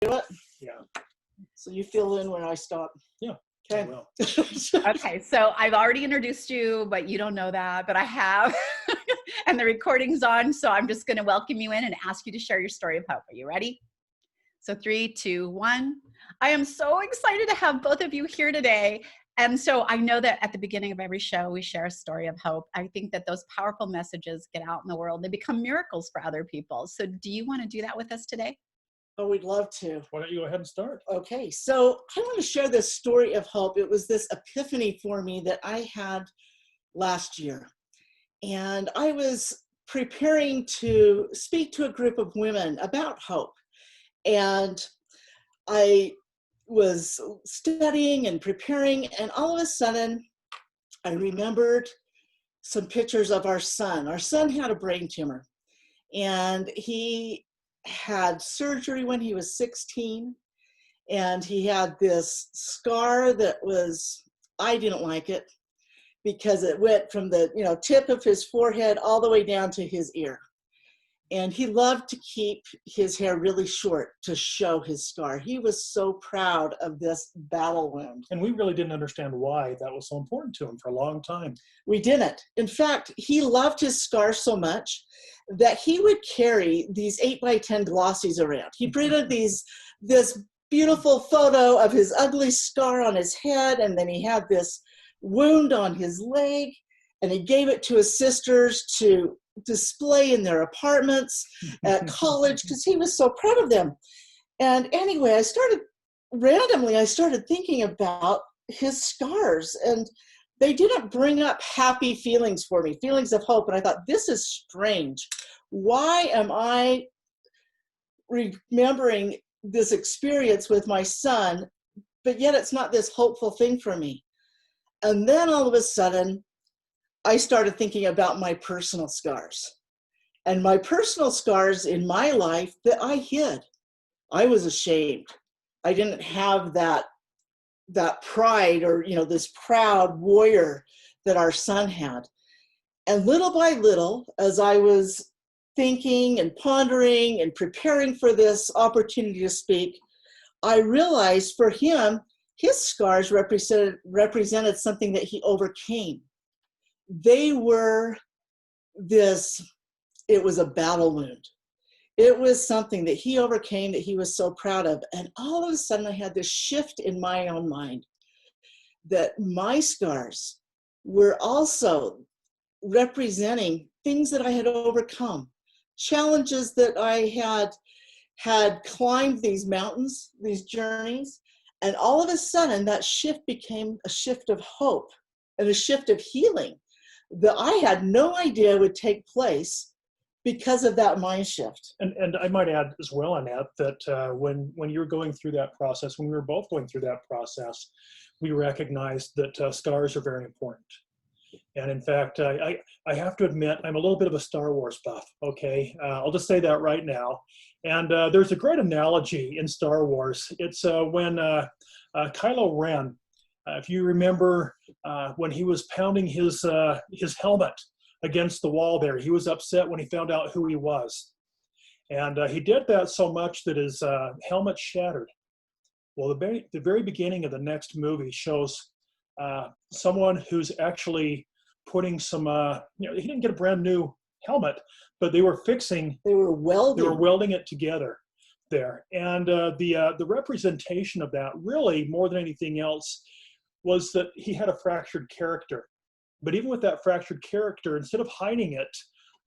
do it? Yeah. So you fill in when I stop. Yeah. Okay. Well. Okay, so I've already introduced you, but you don't know that, but I have. And the recording's on, so I'm just going to welcome you in and ask you to share your story of hope. Are you ready? So 3, 2, 1. I am so excited to have both of you here today. And so I know that at the beginning of every show, we share a story of hope. I think that those powerful messages get out in the world. They become miracles for other people. So do you want to do that with us today? Oh, we'd love to. Why don't you go ahead and start? Okay, so I want to share this story of hope. It was this epiphany for me that I had last year. And I was preparing to speak to a group of women about hope. And I was studying and preparing, and all of a sudden, I remembered some pictures of our son. Our son had a brain tumor, and he had surgery when he was 16, and he had this scar that was, I didn't like it, because it went from the tip of his forehead all the way down to his ear. And he loved to keep his hair really short to show his scar. He was so proud of this battle wound. And we really didn't understand why that was so important to him for a long time. We didn't. In fact, he loved his scar so much that he would carry these 8x10 glossies around. He printed this beautiful photo of his ugly scar on his head, and then he had this wound on his leg, and he gave it to his sisters to display in their apartments at college because he was so proud of them. And anyway, I started thinking about his scars, and they didn't bring up happy feelings for me, feelings of hope. And I thought, this is strange. Why am I remembering this experience with my son, but yet it's not this hopeful thing for me? And then all of a sudden, I started thinking about my personal scars. And my personal scars in my life that I hid. I was ashamed. I didn't have that pride or, this proud warrior that our son had. And little by little, as I was thinking and pondering and preparing for this opportunity to speak, I realized for him, his scars represented something that he overcame. They were it was a battle wound. It was something that he overcame that he was so proud of. And all of a sudden I had this shift in my own mind that my scars were also representing things that I had overcome, challenges that I had climbed these mountains, these journeys. And all of a sudden that shift became a shift of hope and a shift of healing that I had no idea would take place because of that mind shift. And I might add as well, Annette, that when you were going through that process, when we were both going through that process, we recognized that scars are very important. And in fact, I have to admit, I'm a little bit of a Star Wars buff, okay? I'll just say that right now. And there's a great analogy in Star Wars. It's when Kylo Ren, if you remember when he was pounding his helmet against the wall there, he was upset when he found out who he was. And he did that so much that his helmet shattered. Well, the very beginning of the next movie shows someone who's actually putting some, he didn't get a brand new helmet, but they were welding it together there. And the representation of that really, more than anything else, was that he had a fractured character. But even with that fractured character, instead of hiding it,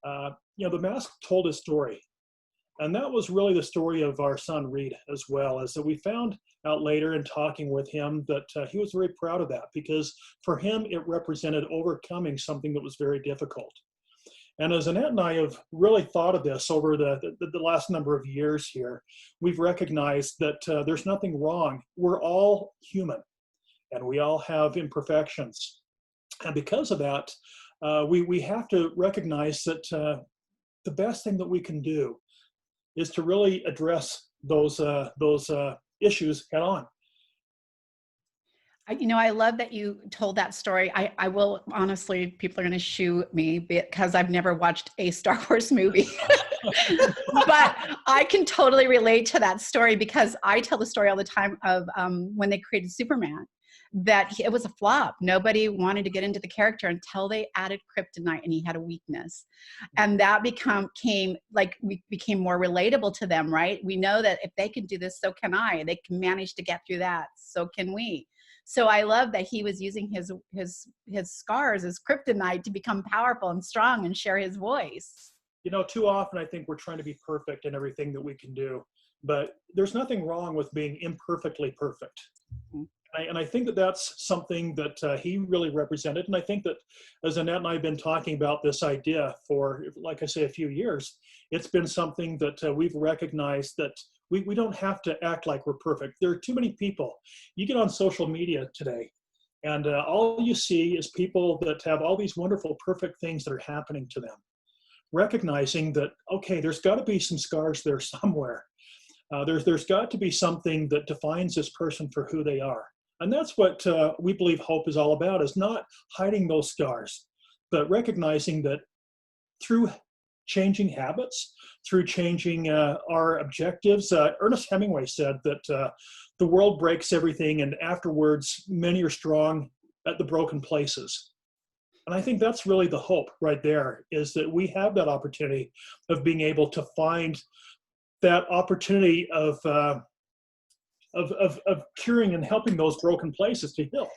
the mask told his story. And that was really the story of our son Reed as well, as that we found out later in talking with him that he was very proud of that, because for him it represented overcoming something that was very difficult. And as Annette and I have really thought of this over the last number of years here, we've recognized that there's nothing wrong. We're all human, and we all have imperfections. And because of that, we have to recognize that the best thing that we can do is to really address those issues head on. I love that you told that story. I will honestly, people are going to shoot me because I've never watched a Star Wars movie. But I can totally relate to that story because I tell the story all the time of when they created Superman, that it was a flop. Nobody wanted to get into the character until they added kryptonite and he had a weakness. And that became like, we became more relatable to them, right? We know that if they can do this, so can I. They can manage to get through that, so can we. So I love that he was using his scars as kryptonite to become powerful and strong and share his voice. Too often I think we're trying to be perfect in everything that we can do, but there's nothing wrong with being imperfectly perfect. And I think that that's something that he really represented. And I think that as Annette and I have been talking about this idea for, like I say, a few years, it's been something that we've recognized that we don't have to act like we're perfect. There are too many people. You get on social media today, and all you see is people that have all these wonderful, perfect things that are happening to them. Recognizing that, okay, there's got to be some scars there somewhere. There's got to be something that defines this person for who they are. And that's what we believe hope is all about, is not hiding those scars, but recognizing that through changing habits, through changing our objectives. Ernest Hemingway said that the world breaks everything, and afterwards, many are strong at the broken places. And I think that's really the hope right there, is that we have that opportunity of being able to find that opportunity of curing and helping those broken places to heal.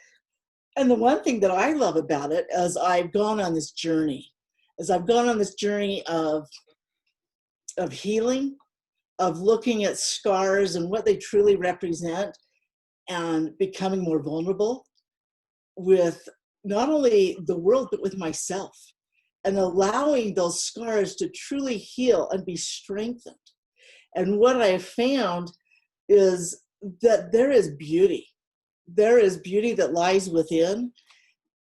And the one thing that I love about it, as I've gone on this journey of healing, of looking at scars and what they truly represent, and becoming more vulnerable with not only the world, but with myself, and allowing those scars to truly heal and be strengthened. And what I have found is that there is beauty. There is beauty that lies within,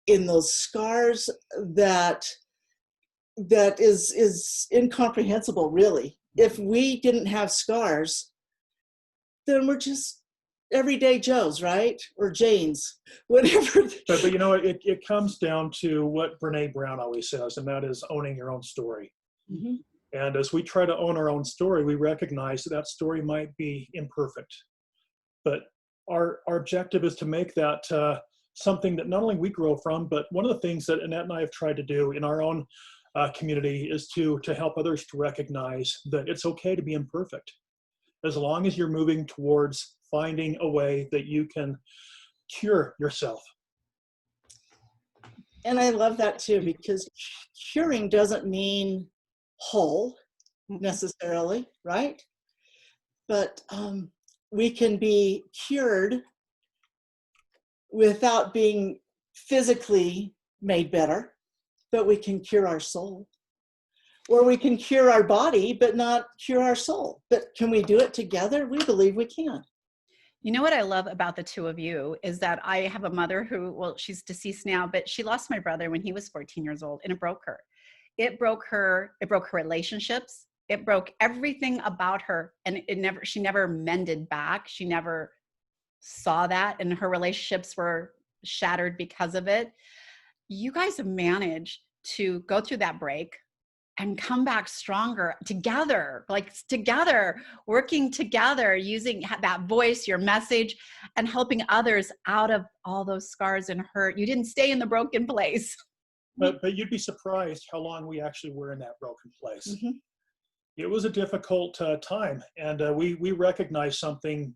in those scars that is incomprehensible, really. If we didn't have scars, then we're just everyday Joes, right? Or Janes, whatever. But it comes down to what Brene Brown always says, and that is owning your own story. Mm-hmm. And as we try to own our own story, we recognize that story might be imperfect. But our objective is to make that something that not only we grow from, but one of the things that Annette and I have tried to do in our own community is to help others to recognize that it's okay to be imperfect, as long as you're moving towards finding a way that you can cure yourself. And I love that too, because curing doesn't mean whole necessarily, right? But we can be cured without being physically made better, but we can cure our soul. Or we can cure our body, but not cure our soul. But can we do it together? We believe we can. You know what I love about the two of you is that I have a mother who, well, she's deceased now, but she lost my brother when he was 14 years old, and it broke her. It broke her relationships. It broke everything about her, and she never mended back. She never saw that, and her relationships were shattered because of it. You guys have managed to go through that break and come back stronger together, working together, using that voice, your message, and helping others out of all those scars and hurt. You didn't stay in the broken place. But you'd be surprised how long we actually were in that broken place. Mm-hmm. It was a difficult time, and we recognize something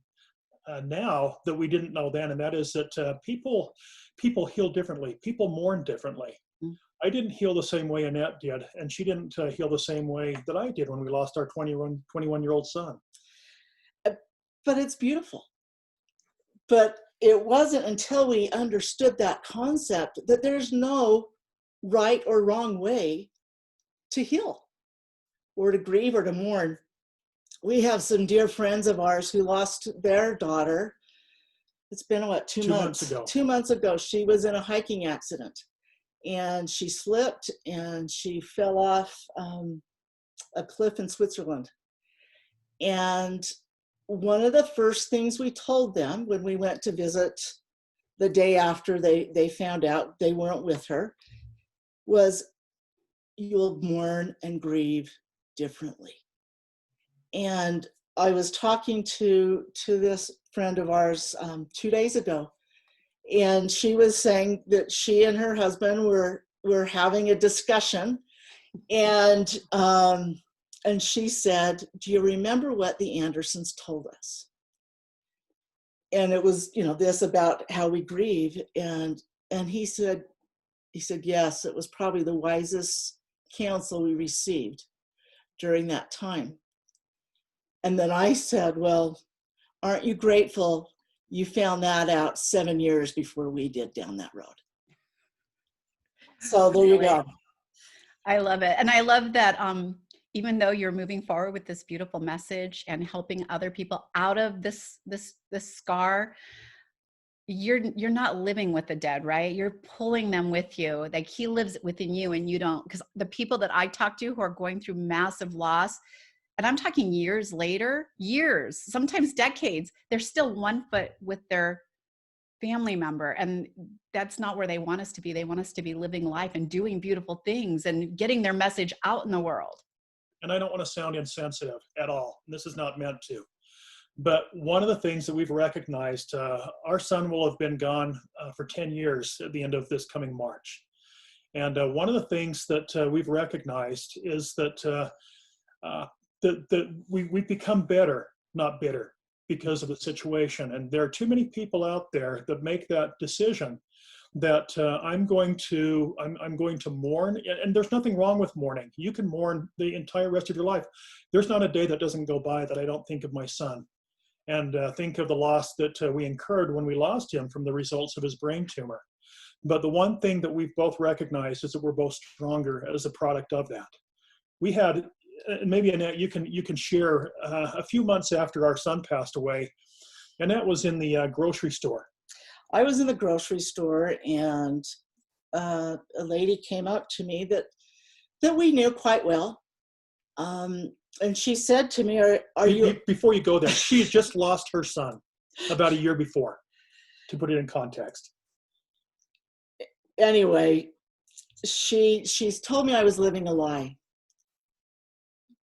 now that we didn't know then, and that is that people heal differently. People mourn differently. Mm-hmm. I didn't heal the same way Annette did, and she didn't heal the same way that I did when we lost our 21-year-old son. But it's beautiful. But it wasn't until we understood that concept that there's no right or wrong way to heal or to grieve or to mourn. We have some dear friends of ours who lost their daughter. It's been, what, 2 months? 2 months ago. 2 months ago, she was in a hiking accident. And she slipped and she fell off a cliff in Switzerland. And one of the first things we told them when we went to visit the day after they found out they weren't with her was, you'll mourn and grieve differently. And I was talking to this friend of ours 2 days ago, and she was saying that she and her husband were having a discussion, and she said, "Do you remember what the Andersons told us?" And it was, this about how we grieve, and he said, yes, it was probably the wisest counsel we received during that time. And then I said, well, aren't you grateful you found that out 7 years before we did down that road? So there you go. I love it. And I love that even though you're moving forward with this beautiful message and helping other people out of this scar, you're not living with the dead, right? You're pulling them with you. Like he lives within you and you don't. Because the people that I talk to who are going through massive loss, and I'm talking years later, years, sometimes decades, they're still 1 foot with their family member. And that's not where they want us to be. They want us to be living life and doing beautiful things and getting their message out in the world. And I don't want to sound insensitive at all. This is not meant to. But one of the things that we've recognized, our son will have been gone for 10 years at the end of this coming March. And one of the things that we've recognized is that we've become better, not bitter, because of the situation. And there are too many people out there that make that decision that I'm going to mourn. And there's nothing wrong with mourning. You can mourn the entire rest of your life. There's not a day that doesn't go by that I don't think of my son and think of the loss that we incurred when we lost him from the results of his brain tumor. But the one thing that we've both recognized is that we're both stronger as a product of that. We had, maybe Annette, you can share, a few months after our son passed away, Annette was in the grocery store. I was in the grocery store, and a lady came up to me that we knew quite well. And she said to me, are you... Before you go there, she had just lost her son about a year before, to put it in context. Anyway, she's told me I was living a lie.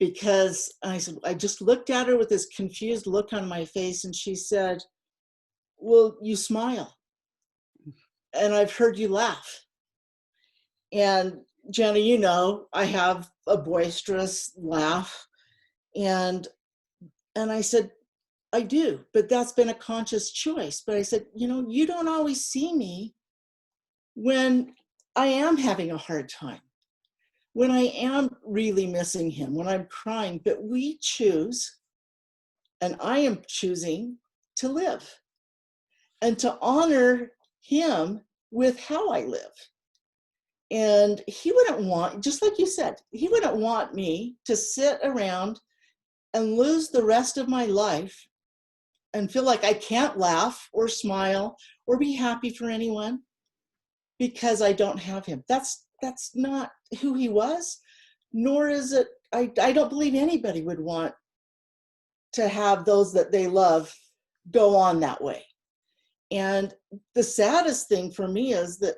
Because I just looked at her with this confused look on my face, and she said, well, you smile, and I've heard you laugh. And Jana, I have a boisterous laugh. And I said, I do, but that's been a conscious choice. But I said, you don't always see me when I am having a hard time, when I am really missing him, when I'm crying, but we choose, and I am choosing to live and to honor him with how I live. And he wouldn't want, just like you said, he wouldn't want me to sit around and lose the rest of my life and feel like I can't laugh or smile or be happy for anyone because I don't have him. That's not who he was, nor is it, I don't believe anybody would want to have those that they love go on that way. And the saddest thing for me is that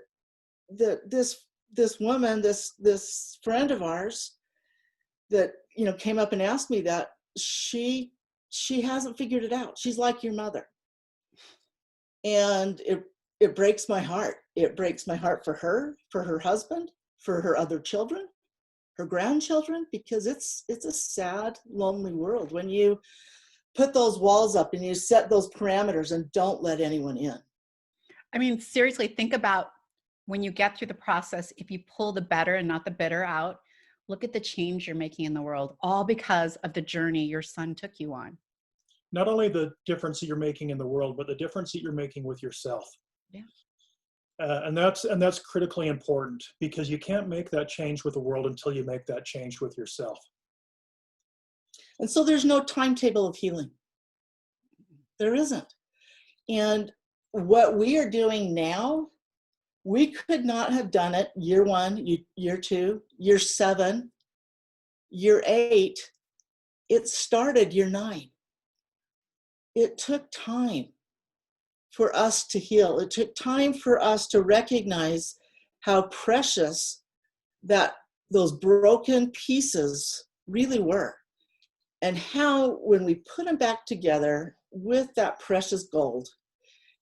this woman, this friend of ours that, came up and asked me that, she hasn't figured it out. She's like your mother. And it breaks my heart. It breaks my heart for her husband, for her other children, her grandchildren, because it's a sad, lonely world when you put those walls up and you set those parameters and don't let anyone in. I mean, seriously, think about when you get through the process, if you pull the better and not the bitter out, look at the change you're making in the world, all because of the journey your son took you on. Not only the difference that you're making in the world, but the difference that you're making with yourself. Yeah. And that's critically important, because you can't make that change with the world until you make that change with yourself. And so there's no timetable of healing. There isn't. And what we are doing now, we could not have done it year 1, year 2, year 7, year 8. It started year 9. It took time for us to heal. It took time for us to recognize how precious that those broken pieces really were, and how when we put them back together with that precious gold.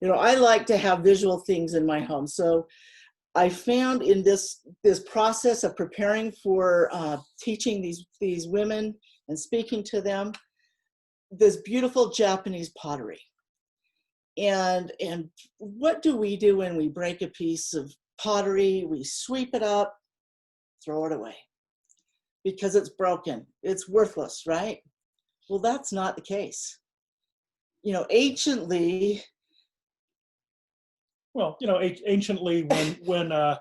You know, I like to have visual things in my home. So I found in this process of preparing for teaching these women and speaking to them, this beautiful Japanese pottery. And what do we do when we break a piece of pottery? We sweep it up, throw it away, because it's broken, it's worthless, right? Well, that's not the case. You know, anciently. Well, you know, anciently when and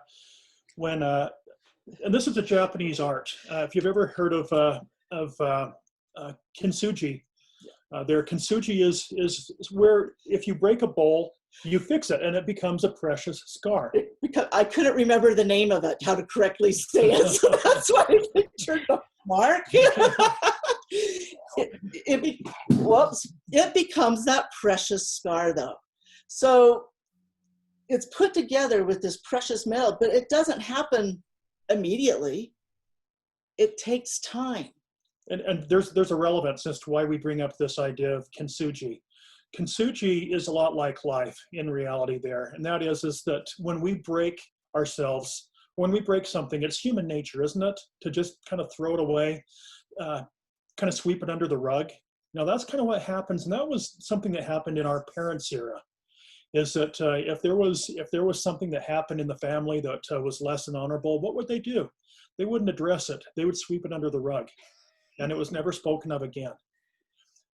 this is a Japanese art. If you've ever heard of kintsugi, their kintsugi is where if you break a bowl, you fix it and it becomes a precious scar. Because I couldn't remember the name of it, how to correctly say it, so that's why I pictured Mark. It becomes that precious scar, though. So it's put together with this precious metal, but it doesn't happen immediately. It takes time. And there's a relevance as to why we bring up this idea of kintsugi. Kintsugi is a lot like life in reality there, and that is that when we break ourselves, when we break something, it's human nature, isn't it, to just kind of throw it away, kind of sweep it under the rug. Now that's kind of what happens, and that was something that happened in our parents' era. Is that if there was something that happened in the family that was less than honorable, what would they do? They wouldn't address it. They would sweep it under the rug, and it was never spoken of again.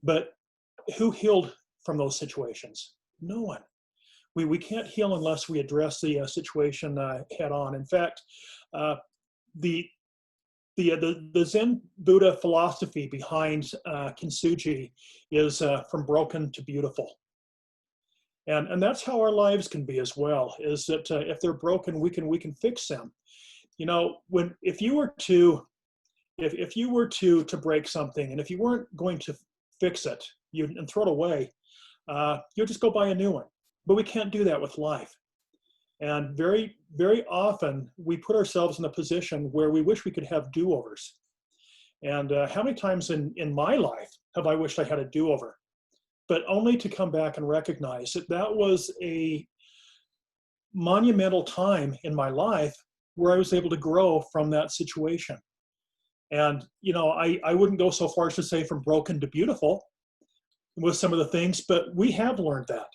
But who healed from those situations? No one. We can't heal unless we address the situation head on. In fact, the Zen Buddha philosophy behind kintsugi is from broken to beautiful. And that's how our lives can be as well, is that if they're broken, we can fix them. You know, if you were to break something, and if you weren't going to fix it and throw it away, you'll just go buy a new one. But we can't do that with life. And very, very often we put ourselves in a position where we wish we could have do-overs. And how many times in my life have I wished I had a do-over? But only to come back and recognize that that was a monumental time in my life where I was able to grow from that situation. And, you know, I wouldn't go so far as to say from broken to beautiful with some of the things, but we have learned that.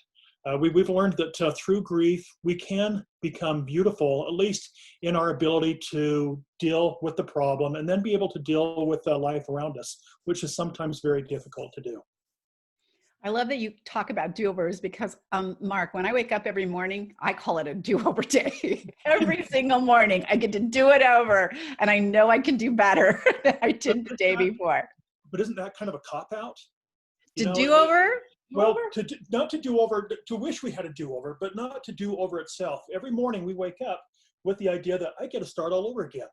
We've learned that through grief, we can become beautiful, at least in our ability to deal with the problem and then be able to deal with the life around us, which is sometimes very difficult to do. I love that you talk about do-overs because, Mark, when I wake up every morning, I call it a do-over day. Every single morning, I get to do it over, and I know I can do better than I did the day before. But isn't that kind of a cop-out? To do over? Well, not to do over, to wish we had a do-over, but not to do over itself. Every morning we wake up with the idea that I get to start all over again.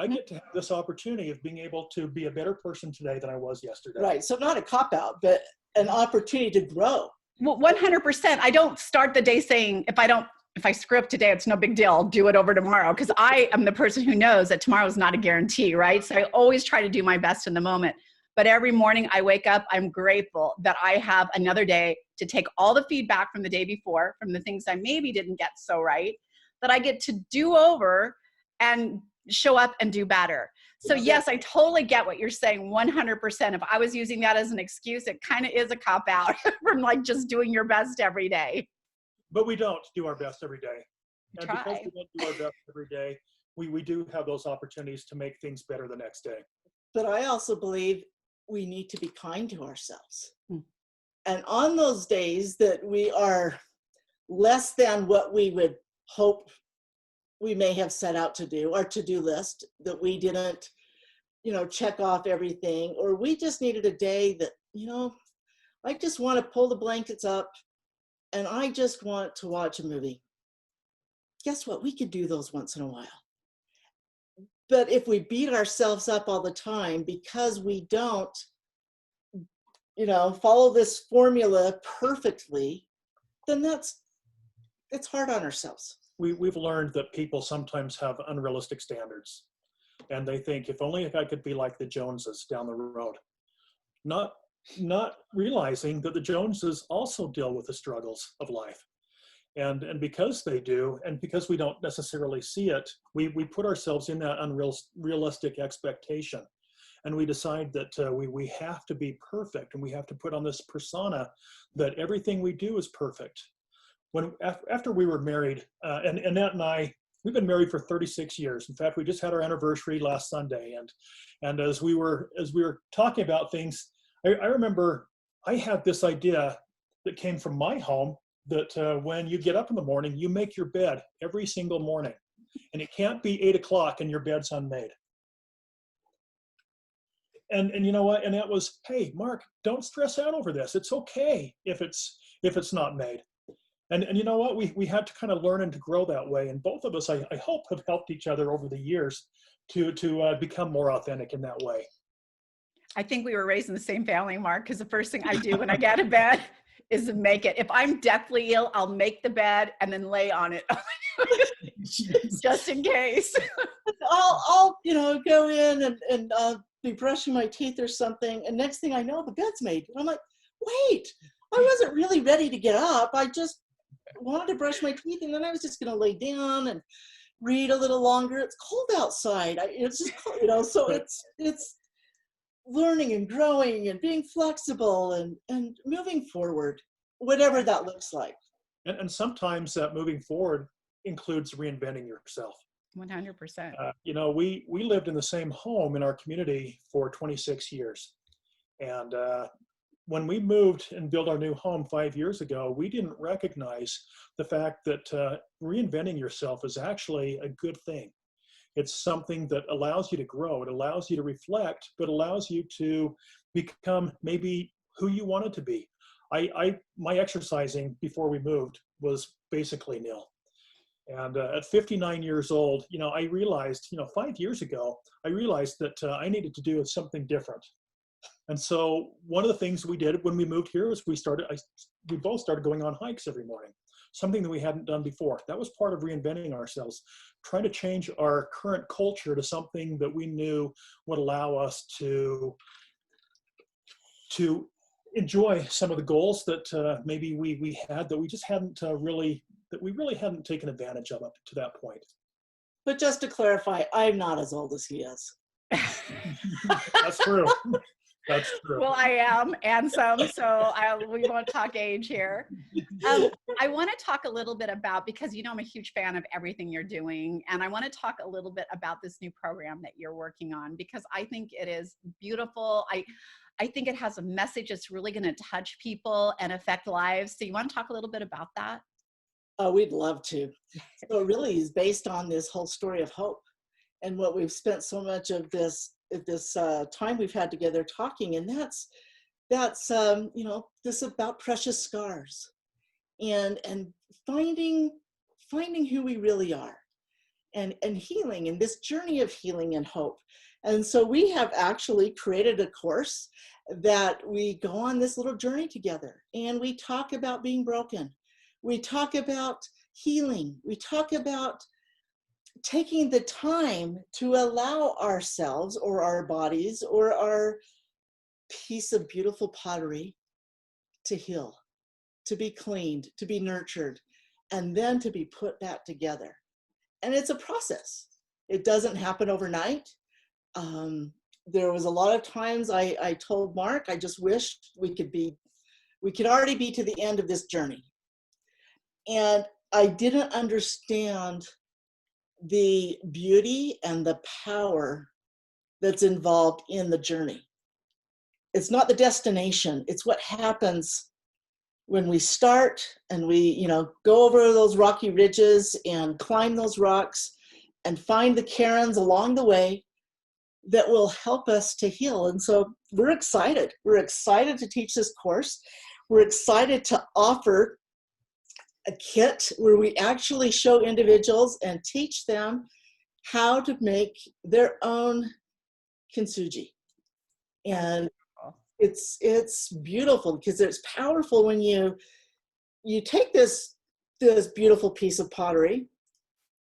I get to have this opportunity of being able to be a better person today than I was yesterday. Right, so not a cop-out, but an opportunity to grow. Well, 100%. I don't start the day saying, if I screw up today, it's no big deal, I'll do it over tomorrow. Because I am the person who knows that tomorrow is not a guarantee, right? So I always try to do my best in the moment. But every morning I wake up, I'm grateful that I have another day to take all the feedback from the day before, from the things I maybe didn't get so right, that I get to do over and show up and do better. So yes, I totally get what you're saying 100%. If I was using that as an excuse, it kind of is a cop-out from like just doing your best every day. But we don't do our best every day. And Try. because we don't do our best every day, we do have those opportunities to make things better the next day. But I also believe we need to be kind to ourselves. And on those days that we are less than what we would hope we may have set out to do, our to-do list, that we didn't, check off everything, or we just needed a day that, I just want to pull the blankets up and I just want to watch a movie. Guess what? We could do those once in a while. But if we beat ourselves up all the time because we don't, follow this formula perfectly, then it's hard on ourselves. We've learned that people sometimes have unrealistic standards, and they think, if only if I could be like the Joneses down the road, not realizing that the Joneses also deal with the struggles of life. And because they do, and because we don't necessarily see it, we put ourselves in that unrealistic expectation. And we decide that we have to be perfect, and we have to put on this persona that everything we do is perfect. After we were married, and Annette and I, we've been married for 36 years. In fact, we just had our anniversary last Sunday. And as we were talking about things, I remember I had this idea that came from my home, that when you get up in the morning, you make your bed every single morning, and it can't be 8 o'clock and your bed's unmade. And you know what? And that was, hey, Mark, don't stress out over this. It's okay if it's not made. And you know what? We had to kind of learn and to grow that way. And both of us, I hope, have helped each other over the years to become more authentic in that way. I think we were raised in the same family, Mark, because the first thing I do when I get out of bed is to make it. If I'm deathly ill, I'll make the bed and then lay on it just in case. I'll go in and be brushing my teeth or something, and next thing I know, the bed's made. And I'm like, wait, I wasn't really ready to get up. I just wanted to brush my teeth, and then I was just going to lay down and read a little longer. It's cold outside. It's just cold, so it's learning and growing and being flexible and moving forward, whatever that looks like. And sometimes that moving forward includes reinventing yourself. 100%. We lived in the same home in our community for 26 years. And when we moved and built our new home 5 years ago, we didn't recognize the fact that reinventing yourself is actually a good thing. It's something that allows you to grow. It allows you to reflect, but allows you to become maybe who you wanted to be. My exercising before we moved was basically nil. And at 59 years old, I realized, 5 years ago, I realized that I needed to do something different. And so one of the things we did when we moved here was we both started going on hikes every morning, something that we hadn't done before. That was part of reinventing ourselves, trying to change our current culture to something that we knew would allow us to enjoy some of the goals that maybe we had that we just hadn't really hadn't taken advantage of up to that point. But just to clarify, I'm not as old as he is. That's true. That's true. Well, I am, and some, so we won't talk age here. I want to talk a little bit about, because I'm a huge fan of everything you're doing, and I want to talk a little bit about this new program that you're working on, because I think it is beautiful. I think it has a message that's really going to touch people and affect lives. So you want to talk a little bit about that? Oh, we'd love to. So it really is based on this whole story of hope, and what we've spent so much of this time we've had together talking, and that's this about precious scars and finding who we really are, and healing, and this journey of healing and hope. And so we have actually created a course that we go on this little journey together, and we talk about being broken. We talk about healing. We talk about taking the time to allow ourselves or our bodies or our piece of beautiful pottery to heal, to be cleaned, to be nurtured, and then to be put back together. And it's a process. It doesn't happen overnight. There was a lot of times I told Mark, I just wished we could already be to the end of this journey. And I didn't understand the beauty and the power that's involved in the journey. It's not the destination, it's what happens when we start and we, go over those rocky ridges and climb those rocks and find the cairns along the way that will help us to heal. And so we're excited. We're excited to teach this course. We're excited to offer a kit where we actually show individuals and teach them how to make their own kintsugi. And it's beautiful because it's powerful when you you take this beautiful piece of pottery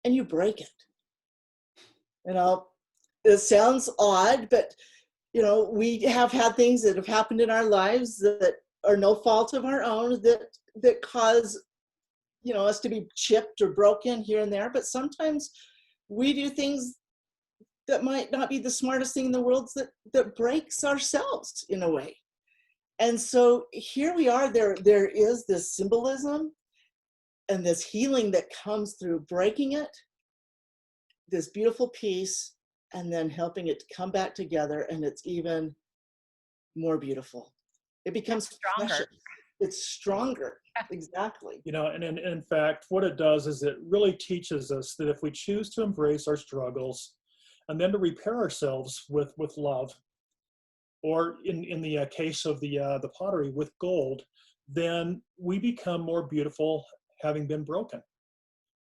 and you break it. You know, it sounds odd, but you know, we have had things that have happened in our lives that are no fault of our own that cause, you know, us to be chipped or broken here and there. But sometimes we do things that might not be the smartest thing in the world that breaks ourselves in a way. And so here we are, there is this symbolism and this healing that comes through breaking it, this beautiful piece, and then helping it to come back together, and it's even more beautiful. It becomes stronger. precious. It's stronger. Exactly. You know, and in fact, what it does is it really teaches us that if we choose to embrace our struggles and then to repair ourselves with love, or in the case of the pottery, with gold, then we become more beautiful having been broken.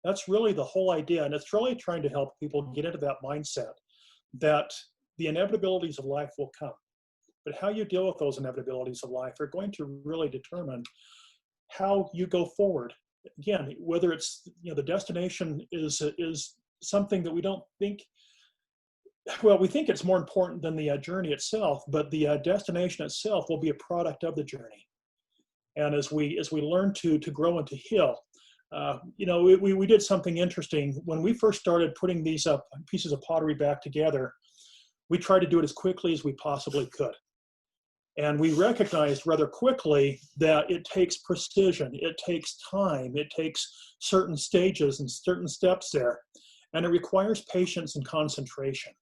That's really the whole idea. And it's really trying to help people get into that mindset that the inevitabilities of life will come. But how you deal with those inevitabilities of life are going to really determine how you go forward. Again, whether it's, you know, the destination is something that we don't think, well, we think it's more important than the journey itself, but the destination itself will be a product of the journey. And as we learn to grow and to heal, you know, we did something interesting when we first started putting these pieces of pottery back together. We tried to do it as quickly as we possibly could. And we recognized rather quickly that it takes precision, it takes time, it takes certain stages and certain steps there, and it requires patience and concentration.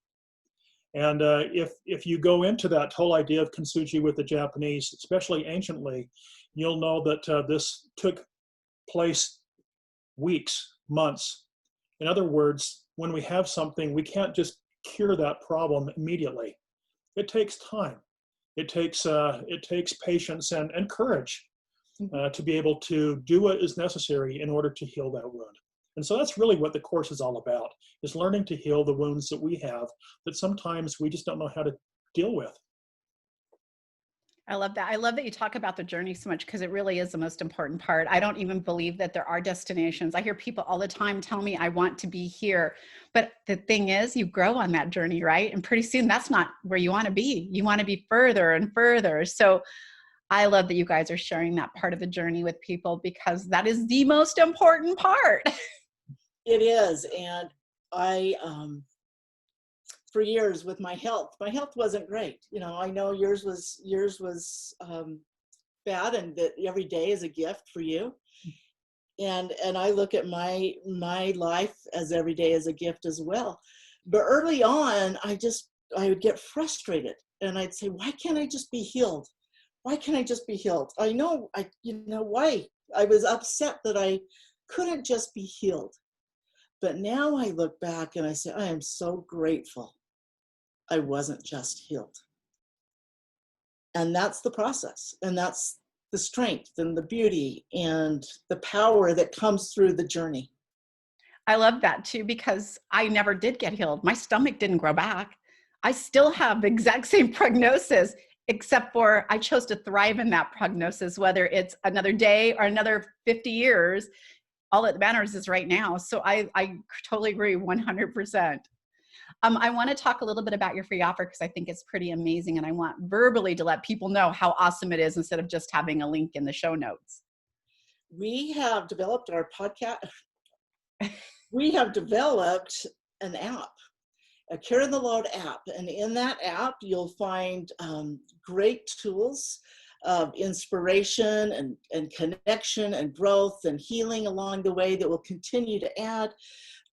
And if you go into that whole idea of kintsugi with the Japanese, especially anciently, you'll know that this took place weeks, months. In other words, when we have something, we can't just cure that problem immediately. It takes time. It takes patience and courage to be able to do what is necessary in order to heal that wound. And so that's really what the course is all about, is learning to heal the wounds that we have that sometimes we just don't know how to deal with. I love that. I love that you talk about the journey so much, because it really is the most important part. I don't even believe that there are destinations. I hear people all the time tell me, I want to be here. But the thing is, you grow on that journey, right? And pretty soon that's not where you want to be. You want to be further and further. So I love that you guys are sharing that part of the journey with people, because that is the most important part. It is. And I, for years with my health wasn't great. You know, I know yours was bad, and that every day is a gift for you. And I look at my life as every day is a gift as well. But early on, I would get frustrated, and I'd say, why can't I just be healed? Why can't I just be healed? Why? I was upset that I couldn't just be healed. But now I look back and I say, I am so grateful I wasn't just healed. And that's the process. And that's the strength and the beauty and the power that comes through the journey. I love that too, because I never did get healed. My stomach didn't grow back. I still have the exact same prognosis, except for I chose to thrive in that prognosis, whether it's another day or another 50 years. All that matters is right now. So I totally agree 100%. I want to talk a little bit about your free offer, because I think it's pretty amazing. And I want verbally to let people know how awesome it is, instead of just having a link in the show notes. We have developed our podcast. We have developed an app, a Carry the Load app. And in that app, you'll find great tools of inspiration and connection and growth and healing along the way that will continue to add.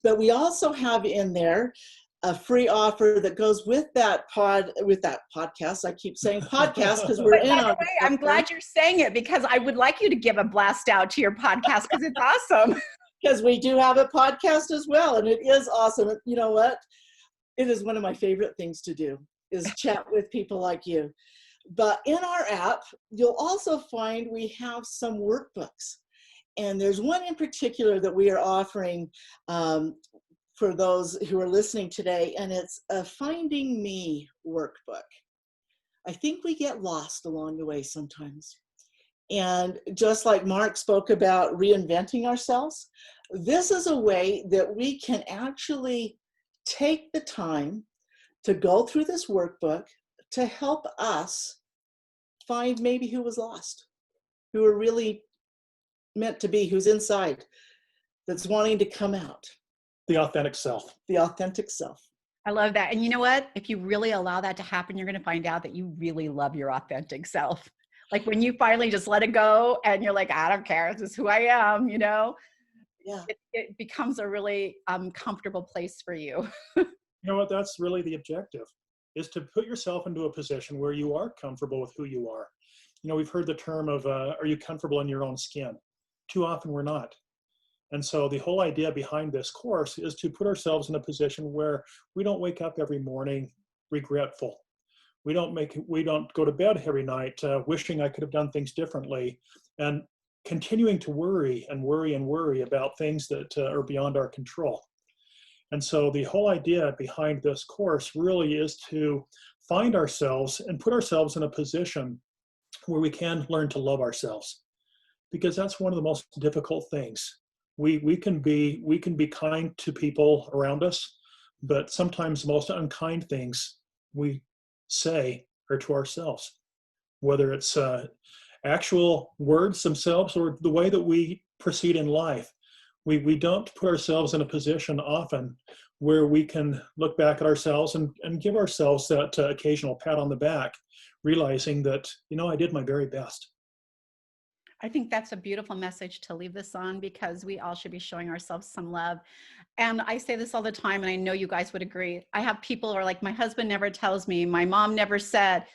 But we also have in there a free offer that goes with that podcast. I keep saying podcast because we're in on. I'm glad you're saying it, because I would like you to give a blast out to your podcast, because it's awesome. Because we do have a podcast as well, and it is awesome. You know what? It is one of my favorite things to do, is chat with people like you. But in our app, you'll also find we have some workbooks. And there's one in particular that we are offering for those who are listening today, and it's a Finding Me workbook. I think we get lost along the way sometimes. And just like Mark spoke about reinventing ourselves, this is a way that we can actually take the time to go through this workbook to help us find maybe who was lost, who are really meant to be, who's inside, that's wanting to come out. The authentic self. The authentic self. I love that. And you know what? If you really allow that to happen, you're going to find out that you really love your authentic self. Like when you finally just let it go and you're like, I don't care, this is who I am, you know? Yeah. It becomes a really comfortable place for you. You know what? That's really the objective, is to put yourself into a position where you are comfortable with who you are. You know, we've heard the term of, are you comfortable in your own skin? Too often we're not. And so the whole idea behind this course is to put ourselves in a position where we don't wake up every morning regretful. We don't go to bed every night wishing I could have done things differently, and continuing to worry and worry and worry about things that are beyond our control. And so the whole idea behind this course really is to find ourselves and put ourselves in a position where we can learn to love ourselves, because that's one of the most difficult things. We can be kind to people around us, but sometimes the most unkind things we say are to ourselves, whether it's actual words themselves or the way that we proceed in life. We don't put ourselves in a position often where we can look back at ourselves and give ourselves that occasional pat on the back, realizing that, you know, I did my very best. I think that's a beautiful message to leave this on, because we all should be showing ourselves some love. And I say this all the time, and I know you guys would agree. I have people who are like, my husband never tells me, my mom never said.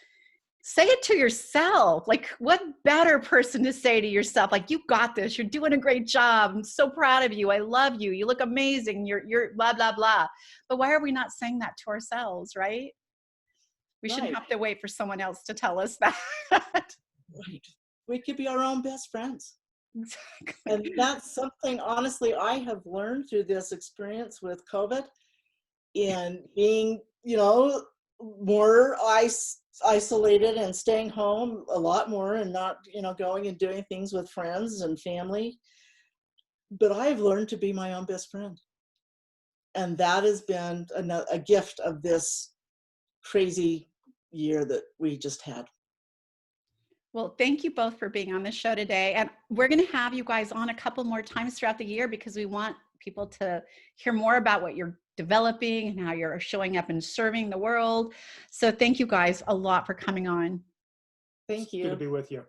Say it to yourself. Like, what better person to say to yourself? Like, you got this. You're doing a great job. I'm so proud of you. I love you. You look amazing. You're blah, blah, blah. But why are we not saying that to ourselves, right? We shouldn't Right. have to wait for someone else to tell us that. Right. We could be our own best friends. Exactly. And that's something, honestly, I have learned through this experience with COVID, in being, you know, more isolated and staying home a lot more and not, you know, going and doing things with friends and family. But I've learned to be my own best friend. And that has been a gift of this crazy year that we just had. Well, thank you both for being on the show today. And we're going to have you guys on a couple more times throughout the year, because we want people to hear more about what you're developing and how you're showing up and serving the world. So thank you guys a lot for coming on. Thank Good to you. be with you.